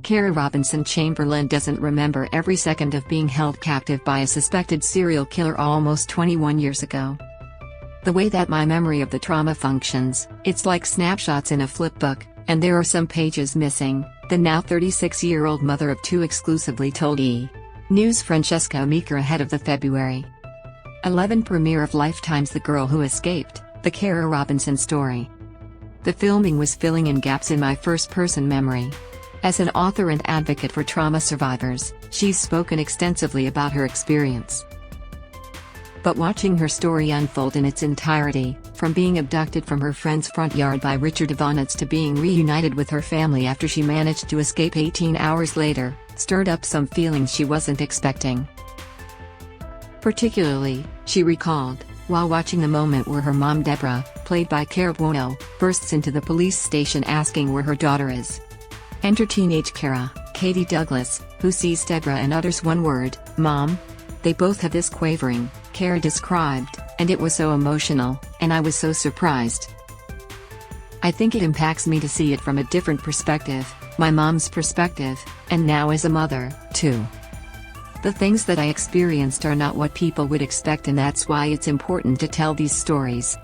Kara Robinson Chamberlain doesn't remember every second of being held captive by a suspected serial killer almost 21 years ago. The way that my memory of the trauma functions, it's like snapshots in a flipbook, and there are some pages missing, the now 36-year-old mother of two exclusively told E! News Francesca Amiker ahead of the February 11 premiere of Lifetime's The Girl Who Escaped, the Kara Robinson story. The filming was filling in gaps in my first-person memory. As an author and advocate for trauma survivors, she's spoken extensively about her experience. But watching her story unfold in its entirety, from being abducted from her friend's front yard by Richard Ivonets to being reunited with her family after she managed to escape 18 hours later, stirred up some feelings she wasn't expecting. Particularly, she recalled, while watching the moment where her mom Deborah, played by Kara Buono, bursts into the police station asking where her daughter is. Enter teenage Kara, Katie Douglas, who sees Deborah and utters one word, "Mom." They both have this quavering, Kara described, and it was so emotional, and I was so surprised. I think it impacts me to see it from a different perspective, my mom's perspective, and now as a mother, too. The things that I experienced are not what people would expect, and that's why it's important to tell these stories.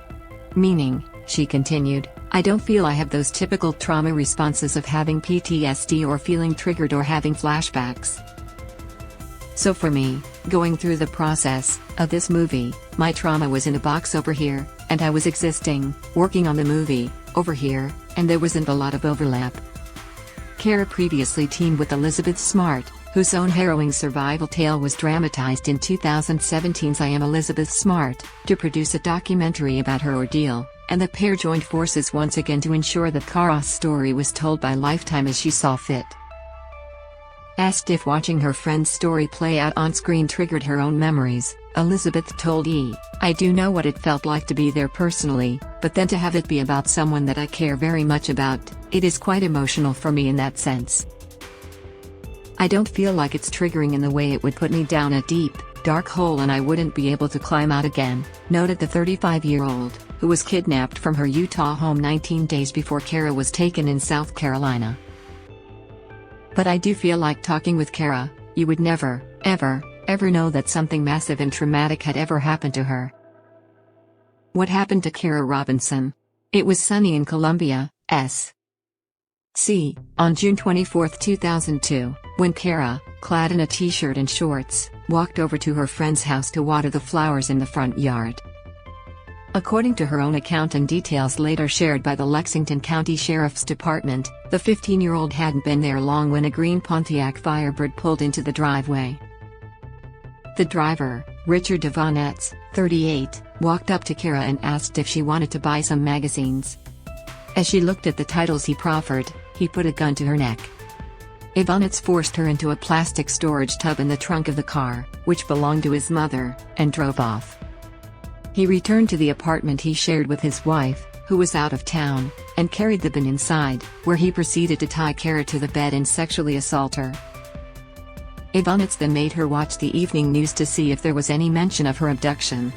Meaning, she continued, I don't feel I have those typical trauma responses of having PTSD or feeling triggered or having flashbacks. So for me, going through the process of this movie, my trauma was in a box over here, and I was existing, working on the movie, over here, and there wasn't a lot of overlap. Kara previously teamed with Elizabeth Smart, whose own harrowing survival tale was dramatized in 2017's I Am Elizabeth Smart, to produce a documentary about her ordeal, and the pair joined forces once again to ensure that Kara's story was told by Lifetime as she saw fit. Asked if watching her friend's story play out on screen triggered her own memories, Elizabeth told E! I do know what it felt like to be there personally, but then to have it be about someone that I care very much about, it is quite emotional for me in that sense. I don't feel like it's triggering in the way it would put me down a deep, dark hole and I wouldn't be able to climb out again, noted the 35-year-old, who was kidnapped from her Utah home 19 days before Kara was taken in South Carolina. But I do feel like talking with Kara, you would never, ever know that something massive and traumatic had ever happened to her. What happened to Kara Robinson? It was sunny in Columbia, S.C. on June 24, 2002, when Kara, clad in a t-shirt and shorts, walked over to her friend's house to water the flowers in the front yard. According to her own account and details later shared by the Lexington County Sheriff's Department, the 15-year-old hadn't been there long when a green Pontiac Firebird pulled into the driveway. The driver, Richard Ivonets, 38, walked up to Kara and asked if she wanted to buy some magazines. As she looked at the titles he proffered, he put a gun to her neck. Ivonets forced her into a plastic storage tub in the trunk of the car, which belonged to his mother, and drove off. He returned to the apartment he shared with his wife, who was out of town, and carried the bin inside, where he proceeded to tie Kara to the bed and sexually assault her. Ivonets then made her watch the evening news to see if there was any mention of her abduction.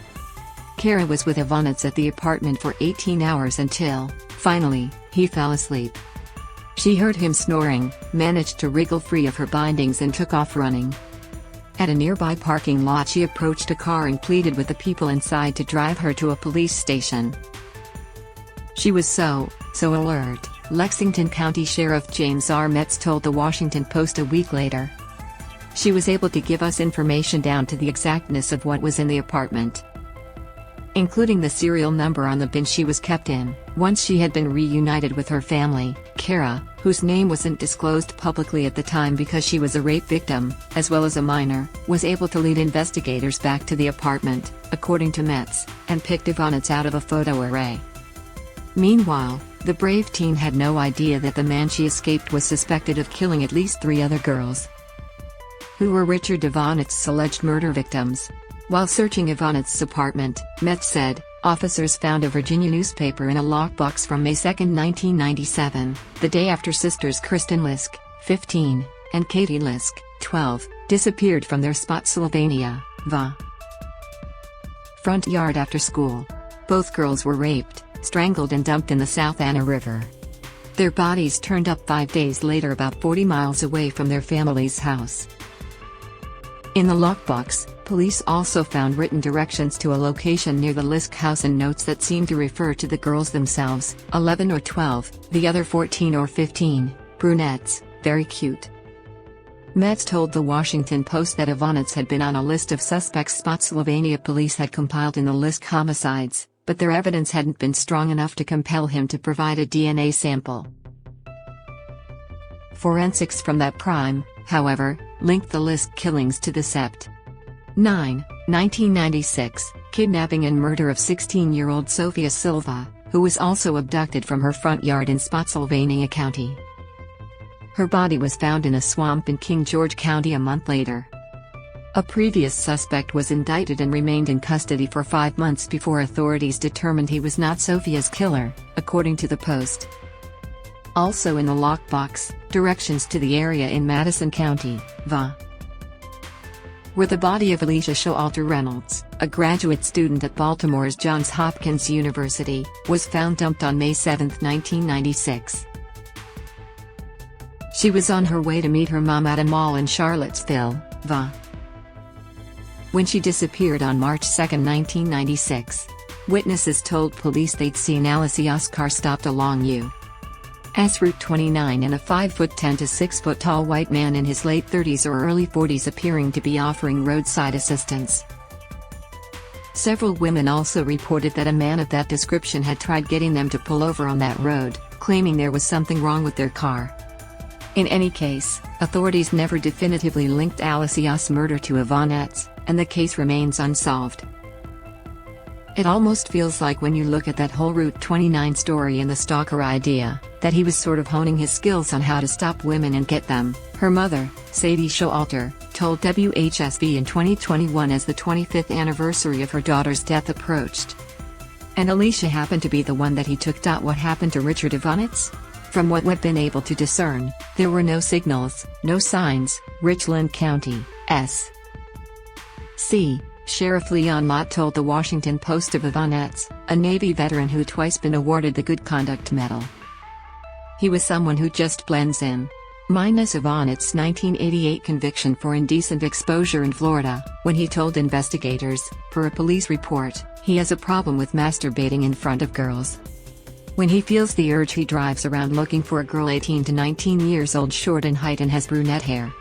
Kara was with Ivonets at the apartment for 18 hours until, finally, he fell asleep. She heard him snoring, managed to wriggle free of her bindings and took off running. At a nearby parking lot she approached a car and pleaded with the people inside to drive her to a police station. She was so alert, Lexington County Sheriff James R. Metz told the Washington Post a week later. She was able to give us information down to the exactness of what was in the apartment, including the serial number on the bin she was kept in. Once she had been reunited with her family, Kara, whose name wasn't disclosed publicly at the time because she was a rape victim, as well as a minor, was able to lead investigators back to the apartment, according to Metz, and picked Ivonets out of a photo array. Meanwhile, the brave teen had no idea that the man she escaped was suspected of killing at least 3 other girls, who were Richard Ivonets' alleged murder victims. While searching Ivonets' apartment, Metz said, officers found a Virginia newspaper in a lockbox from May 2, 1997, the day after sisters Kristen Lisk, 15, and Katie Lisk, 12, disappeared from their Spotsylvania, Va. front yard after school. Both girls were raped, strangled and dumped in the South Anna River. Their bodies turned up 5 days later about 40 miles away from their family's house. In the lockbox, police also found written directions to a location near the Lisk house and notes that seemed to refer to the girls themselves, 11 or 12, the other 14 or 15, brunettes, very cute. Metz told the Washington Post that Ivanets had been on a list of suspects Spotsylvania police had compiled in the Lisk homicides, but their evidence hadn't been strong enough to compel him to provide a DNA sample. Forensics from that crime, however, linked the Lisk killings to the Sept. 9, 1996, kidnapping and murder of 16-year-old Sofia Silva, who was also abducted from her front yard in Spotsylvania County. Her body was found in a swamp in King George County a month later. A previous suspect was indicted and remained in custody for 5 months before authorities determined he was not Sofia's killer, according to the Post. Also in the lockbox, directions to the area in Madison County, Va. Where the body of Alicia Showalter Reynolds, a graduate student at Baltimore's Johns Hopkins University, was found dumped on May 7, 1996. She was on her way to meet her mom at a mall in Charlottesville, Va. When she disappeared on March 2, 1996. Witnesses told police they'd seen Alicia's car stopped along U.S. Route 29 and a 5'10" to 6' tall white man in his late 30s or early 40s appearing to be offering roadside assistance. Several women also reported that a man of that description had tried getting them to pull over on that road, claiming there was something wrong with their car. In any case, authorities never definitively linked Alicia's murder to Ivanets, and the case remains unsolved. It almost feels like when you look at that whole Route 29 story and the stalker idea, that he was sort of honing his skills on how to stop women and get them, her mother, Sadie Showalter, told WHSV in 2021 as the 25th anniversary of her daughter's death approached. And Alicia happened to be the one that he took. What happened to Richard Ivanets? From what we've been able to discern, there were no signals, no signs. Richland County, S. C. Sheriff Leon Lott told the Washington Post of Ivanets, a Navy veteran who'd twice been awarded the Good Conduct Medal. He was someone who just blends in. Minus Ivanets' 1988 conviction for indecent exposure in Florida, when he told investigators, per a police report, he has a problem with masturbating in front of girls. When he feels the urge, he drives around looking for a girl 18 to 19 years old, short in height and has brunette hair.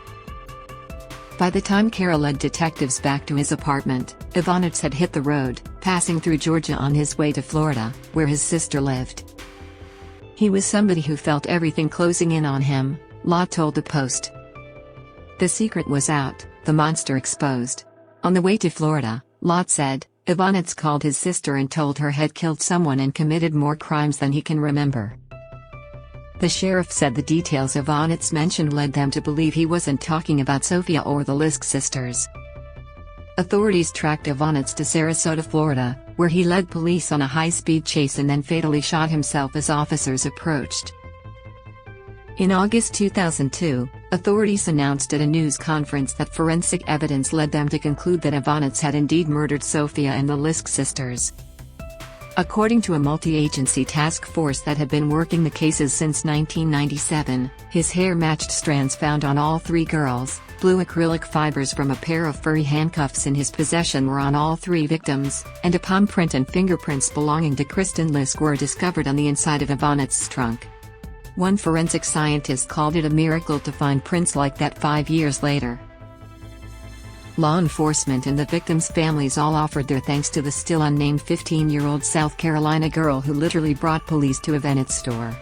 By the time Kara led detectives back to his apartment, Ivanets had hit the road, passing through Georgia on his way to Florida, where his sister lived. He was somebody who felt everything closing in on him, Lott told the Post. The secret was out, the monster exposed. On the way to Florida, Lott said, Ivanets called his sister and told her he'd killed someone and committed more crimes than he can remember. The sheriff said the details Ivanets mentioned led them to believe he wasn't talking about Sofia or the Lisk sisters. Authorities tracked Ivanets to Sarasota, Florida, where he led police on a high-speed chase and then fatally shot himself as officers approached. In August 2002, authorities announced at a news conference that forensic evidence led them to conclude that Ivanets had indeed murdered Sofia and the Lisk sisters. According to a multi-agency task force that had been working the cases since 1997, his hair matched strands found on all 3 girls. Blue acrylic fibers from a pair of furry handcuffs in his possession were on all 3 victims, and a palm print and fingerprints belonging to Kristen Lisk were discovered on the inside of Ivanets' trunk. One forensic scientist called it a miracle to find prints like that 5 years later. Law enforcement and the victims' families all offered their thanks to the still unnamed 15-year-old South Carolina girl who literally brought police to Ivanets' store.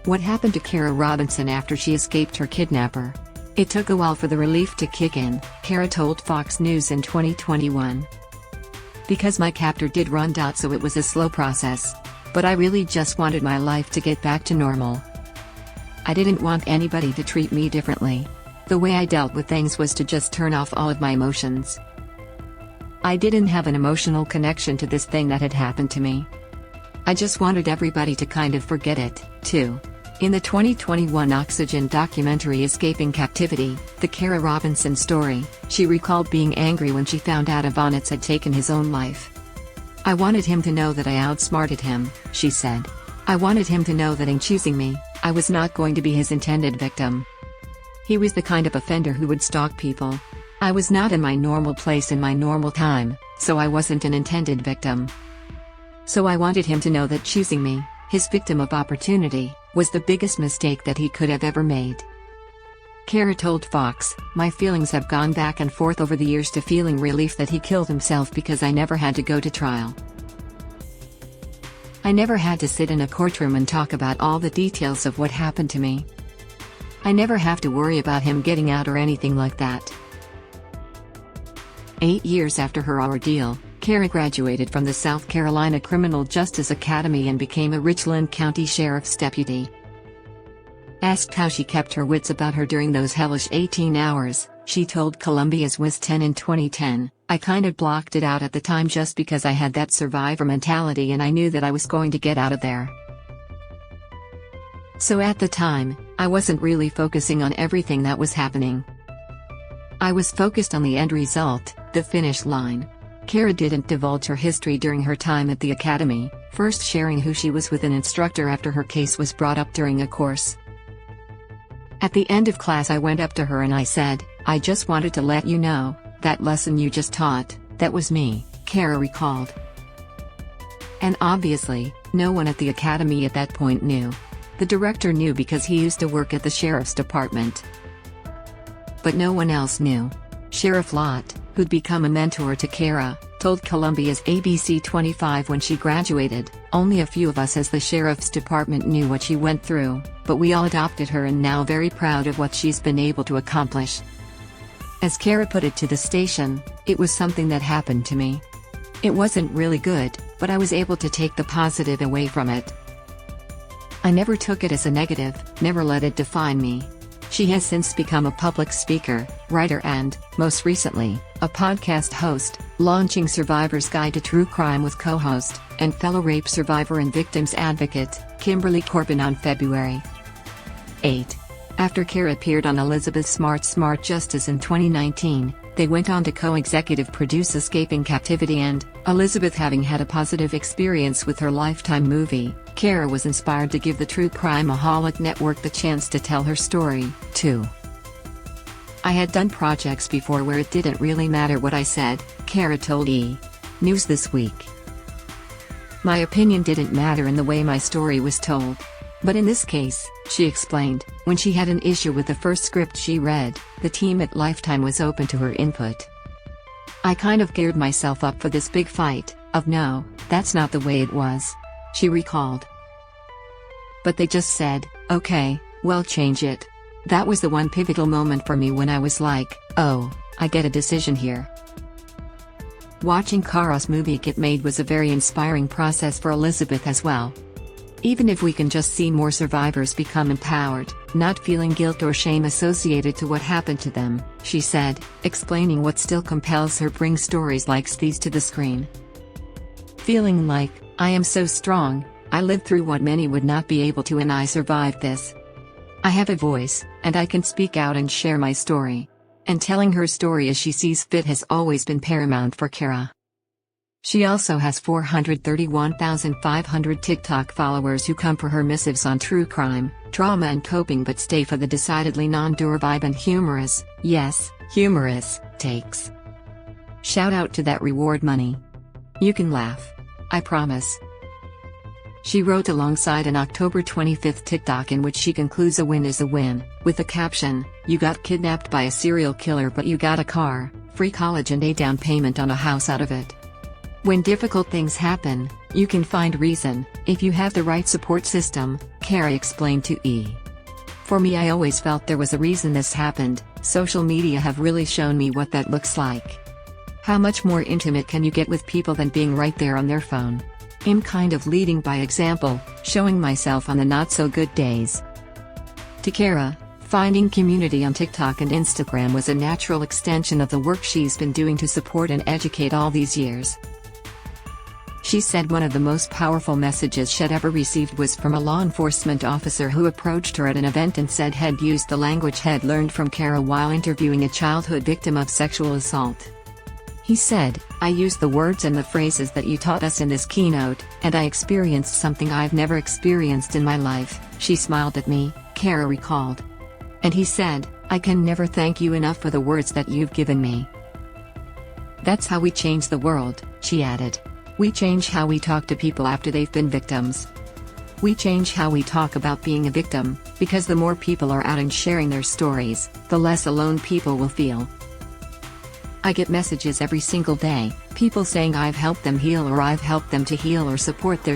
What happened to Kara Robinson after she escaped her kidnapper? It took a while for the relief to kick in, Kara told Fox News in 2021. Because my captor did run out, so it was a slow process. But I really just wanted my life to get back to normal. I didn't want anybody to treat me differently. The way I dealt with things was to just turn off all of my emotions. I didn't have an emotional connection to this thing that had happened to me. I just wanted everybody to kind of forget it, too. In the 2021 Oxygen documentary Escaping Captivity, The Kara Robinson Story, she recalled being angry when she found out Ivanets had taken his own life. I wanted him to know that I outsmarted him, she said. I wanted him to know that in choosing me, I was not going to be his intended victim. He was the kind of offender who would stalk people. I was not in my normal place in my normal time, so I wasn't an intended victim. So I wanted him to know that choosing me, his victim of opportunity, was the biggest mistake that he could have ever made. Kara told Fox, "My feelings have gone back and forth over the years to feeling relief that he killed himself because I never had to go to trial. I never had to sit in a courtroom and talk about all the details of what happened to me. I never have to worry about him getting out or anything like that." 8 years after her ordeal, Kara graduated from the South Carolina Criminal Justice Academy and became a Richland County Sheriff's deputy. Asked how she kept her wits about her during those hellish 18 hours, she told Columbia's Wiz 10 in 2010, "I kind of blocked it out at the time just because I had that survivor mentality and I knew that I was going to get out of there. So at the time, I wasn't really focusing on everything that was happening. I was focused on the end result, the finish line." Kara didn't divulge her history during her time at the academy, first sharing who she was with an instructor after her case was brought up during a course. "At the end of class I went up to her and I said, 'I just wanted to let you know, that lesson you just taught, that was me,'" Kara recalled. And obviously, no one at the academy at that point knew. The director knew because he used to work at the sheriff's department. But no one else knew. Sheriff Lott, who'd become a mentor to Kara, told Columbia's ABC 25 when she graduated, "Only a few of us as the sheriff's department knew what she went through, but we all adopted her and now very proud of what she's been able to accomplish." As Kara put it to the station, "It was something that happened to me. It wasn't really good, but I was able to take the positive away from it. I never took it as a negative, never let it define me." She has since become a public speaker, writer and, most recently, a podcast host, launching Survivor's Guide to True Crime with co-host, and fellow rape survivor and victims advocate, Kimberly Corbin on February 8. After Kara appeared on Elizabeth Smart Justice in 2019, they went on to co-executive produce Escaping Captivity and, Elizabeth having had a positive experience with her Lifetime movie, Kara was inspired to give the True Crimeaholic Network the chance to tell her story, too. "I had done projects before where it didn't really matter what I said," Kara told E! News This Week. "My opinion didn't matter in the way my story was told. But in this case," she explained, "when she had an issue with the first script she read, the team at Lifetime was open to her input. I kind of geared myself up for this big fight, of no, that's not the way it was," she recalled. "But they just said, okay, well change it. That was the one pivotal moment for me when I was like, oh, I get a decision here." Watching Kara's movie get made was a very inspiring process for Elizabeth as well. "Even if we can just see more survivors become empowered, not feeling guilt or shame associated to what happened to them," she said, explaining what still compels her bring stories like these to the screen. "Feeling like, I am so strong, I lived through what many would not be able to and I survived this. I have a voice, and I can speak out and share my story." And telling her story as she sees fit has always been paramount for Kara. She also has 431,500 TikTok followers who come for her missives on true crime, trauma and coping but stay for the decidedly non-dour vibe and humorous, yes, humorous, takes. Shout out to that reward money. You can laugh. I promise. She wrote alongside an October 25 TikTok in which she concludes a win is a win, with the caption, "You got kidnapped by a serial killer but you got a car, free college and a down payment on a house out of it. When difficult things happen, you can find reason, if you have the right support system," Kara explained to E! "For me I always felt there was a reason this happened, social media have really shown me what that looks like. How much more intimate can you get with people than being right there on their phone? I'm kind of leading by example, showing myself on the not-so-good days." To Kara, finding community on TikTok and Instagram was a natural extension of the work she's been doing to support and educate all these years. She said one of the most powerful messages she'd ever received was from a law enforcement officer who approached her at an event and said he'd used the language he'd learned from Kara while interviewing a childhood victim of sexual assault. He said, "I used the words and the phrases that you taught us in this keynote, and I experienced something I've never experienced in my life." She smiled at me, Kara recalled. And he said, "I can never thank you enough for the words that you've given me." That's how we change the world, she added. We change how we talk to people after they've been victims. We change how we talk about being a victim, because the more people are out and sharing their stories, the less alone people will feel. I get messages every single day, people saying I've helped them heal or I've helped them to heal or support their